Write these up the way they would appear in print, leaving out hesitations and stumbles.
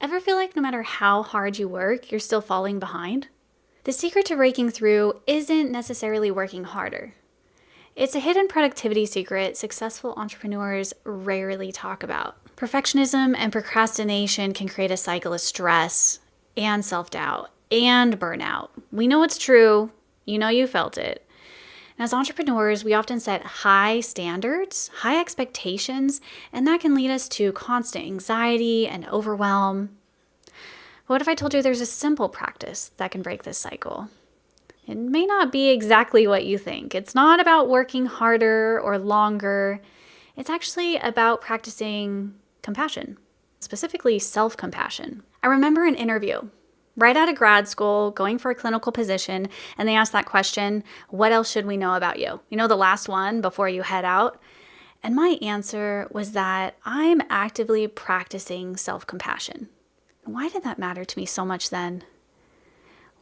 Ever feel like no matter how hard you work, you're still falling behind? The secret to breaking through isn't necessarily working harder. It's a hidden productivity secret successful entrepreneurs rarely talk about. Perfectionism and procrastination can create a cycle of stress and self-doubt and burnout. We know it's true. You know you felt it. And as entrepreneurs, we often set high standards, high expectations, and that can lead us to constant anxiety and overwhelm. What if I told you there's a simple practice that can break this cycle? It may not be exactly what you think. It's not about working harder or longer. It's actually about practicing compassion, specifically self-compassion. I remember an interview right out of grad school, going for a clinical position, and they asked that question, what else should we know about you? You know, the last one before you head out? And my answer was that I'm actively practicing self-compassion. Why did that matter to me so much then?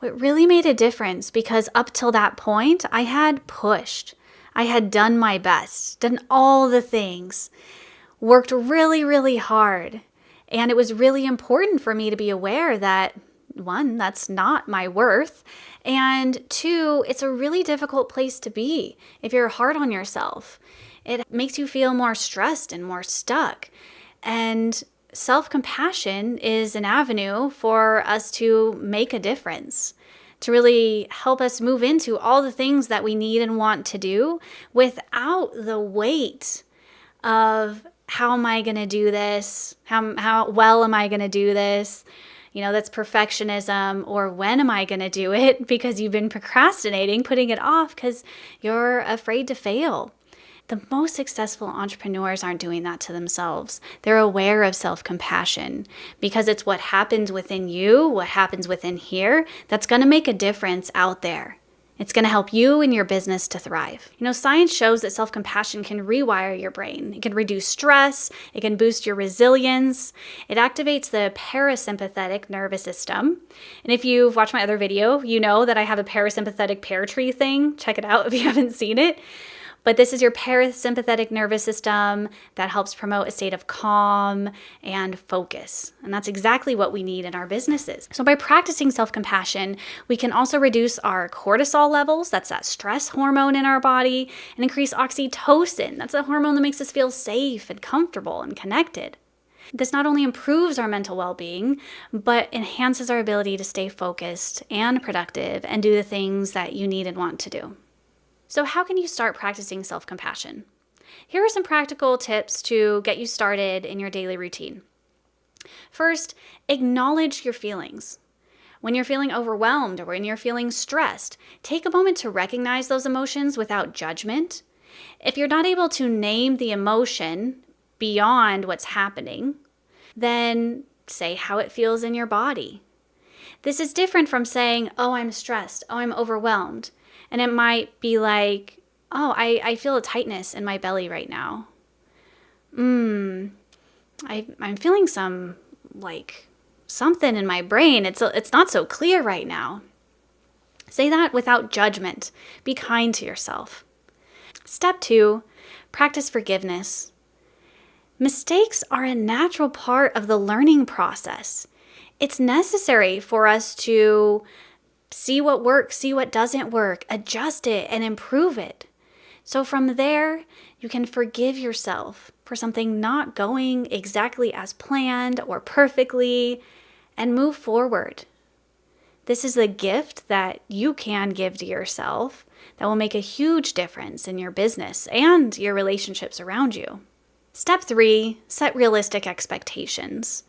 It really made a difference because up till that point, I had pushed. I had done my best, done all the things, worked really, really hard. And it was really important for me to be aware that, one, that's not my worth. And two, it's a really difficult place to be if you're hard on yourself. It makes you feel more stressed and more stuck. And self-compassion is an avenue for us to make a difference, to really help us move into all the things that we need and want to do without the weight of how am I going to do this? How well am I going to do this? You know, that's perfectionism. Or when am I going to do it? Because you've been procrastinating, putting it off because you're afraid to fail. The most successful entrepreneurs aren't doing that to themselves. They're aware of self-compassion because it's what happens within you, what happens within here, that's going to make a difference out there. It's going to help you and your business to thrive. You know, science shows that self-compassion can rewire your brain. It can reduce stress. It can boost your resilience. It activates the parasympathetic nervous system. And if you've watched my other video, you know that I have a parasympathetic pear tree thing. Check it out if you haven't seen it. But this is your parasympathetic nervous system that helps promote a state of calm and focus. And that's exactly what we need in our businesses. So by practicing self-compassion, we can also reduce our cortisol levels, that's that stress hormone in our body, and increase oxytocin. That's a hormone that makes us feel safe and comfortable and connected. This not only improves our mental well-being, but enhances our ability to stay focused and productive and do the things that you need and want to do. So how can you start practicing self-compassion? Here are some practical tips to get you started in your daily routine. First, acknowledge your feelings. When you're feeling overwhelmed or when you're feeling stressed, take a moment to recognize those emotions without judgment. If you're not able to name the emotion beyond what's happening, then say how it feels in your body. This is different from saying, oh, I'm stressed, oh, I'm overwhelmed. And it might be like, oh, I feel a tightness in my belly right now. I'm feeling some, something in my brain. It's not so clear right now. Say that without judgment. Be kind to yourself. Step 2, practice forgiveness. Mistakes are a natural part of the learning process. It's necessary for us to see what works, see what doesn't work, adjust it, and improve it. So from there, you can forgive yourself for something not going exactly as planned or perfectly, and move forward. This is a gift that you can give to yourself that will make a huge difference in your business and your relationships around you. Step 3, set realistic expectations.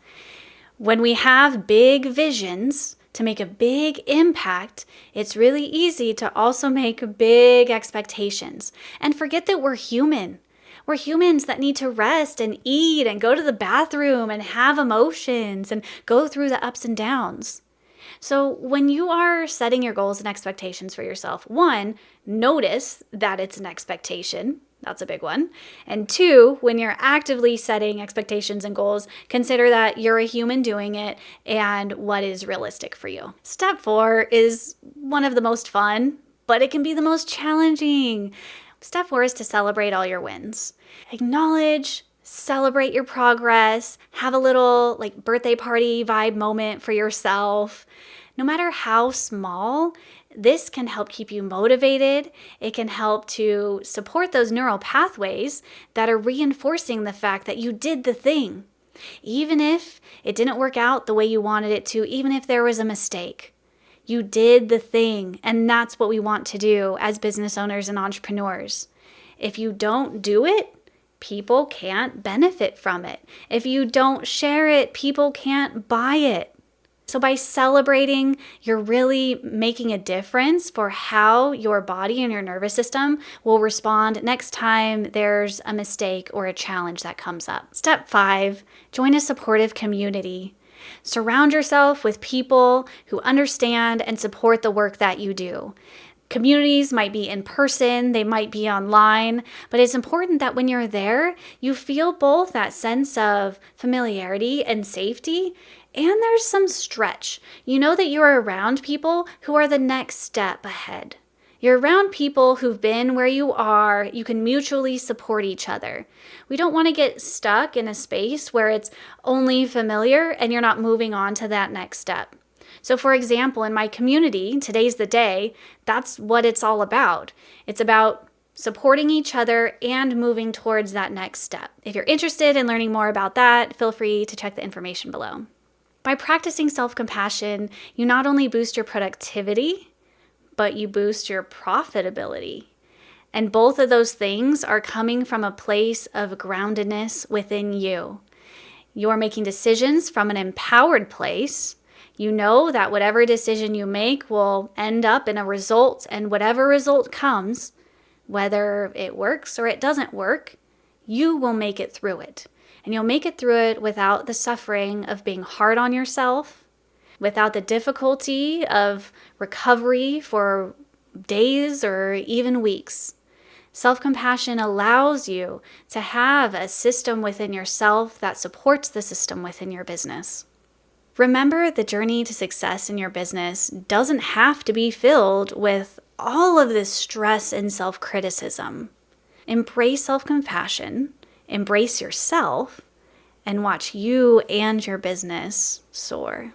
When we have big visions, to make a big impact, it's really easy to also make big expectations and forget that we're human. We're humans that need to rest and eat and go to the bathroom and have emotions and go through the ups and downs. So when you are setting your goals and expectations for yourself, 1, notice that it's an expectation. That's a big one. And 2, when you're actively setting expectations and goals, consider that you're a human doing it and what is realistic for you. Step 4 is one of the most fun, but it can be the most challenging. Step 4 is to celebrate all your wins. Acknowledge, Celebrate your progress, have a little like birthday party vibe moment for yourself. No matter how small, this can help keep you motivated. It can help to support those neural pathways that are reinforcing the fact that you did the thing. Even if it didn't work out the way you wanted it to, even if there was a mistake, you did the thing. And that's what we want to do as business owners and entrepreneurs. If you don't do it, people can't benefit from it. If you don't share it, people can't buy it. So by celebrating, you're really making a difference for how your body and your nervous system will respond next time there's a mistake or a challenge that comes up. Step 5, join a supportive community. Surround yourself with people who understand and support the work that you do. Communities might be in person, they might be online, but it's important that when you're there, you feel both that sense of familiarity and safety, and there's some stretch. You know that you're around people who are the next step ahead. You're around people who've been where you are. You can mutually support each other. We don't want to get stuck in a space where it's only familiar and you're not moving on to that next step. So for example, in my community, Today's the Day, that's what it's all about. It's about supporting each other and moving towards that next step. If you're interested in learning more about that, feel free to check the information below. By practicing self-compassion, you not only boost your productivity, but you boost your profitability. And both of those things are coming from a place of groundedness within you. You're making decisions from an empowered place. You know that whatever decision you make will end up in a result, and whatever result comes, whether it works or it doesn't work, you will make it through it. And you'll make it through it without the suffering of being hard on yourself, without the difficulty of recovery for days or even weeks. Self-compassion allows you to have a system within yourself that supports the system within your business. Remember, the journey to success in your business doesn't have to be filled with all of this stress and self-criticism. Embrace self-compassion, embrace yourself, and watch you and your business soar.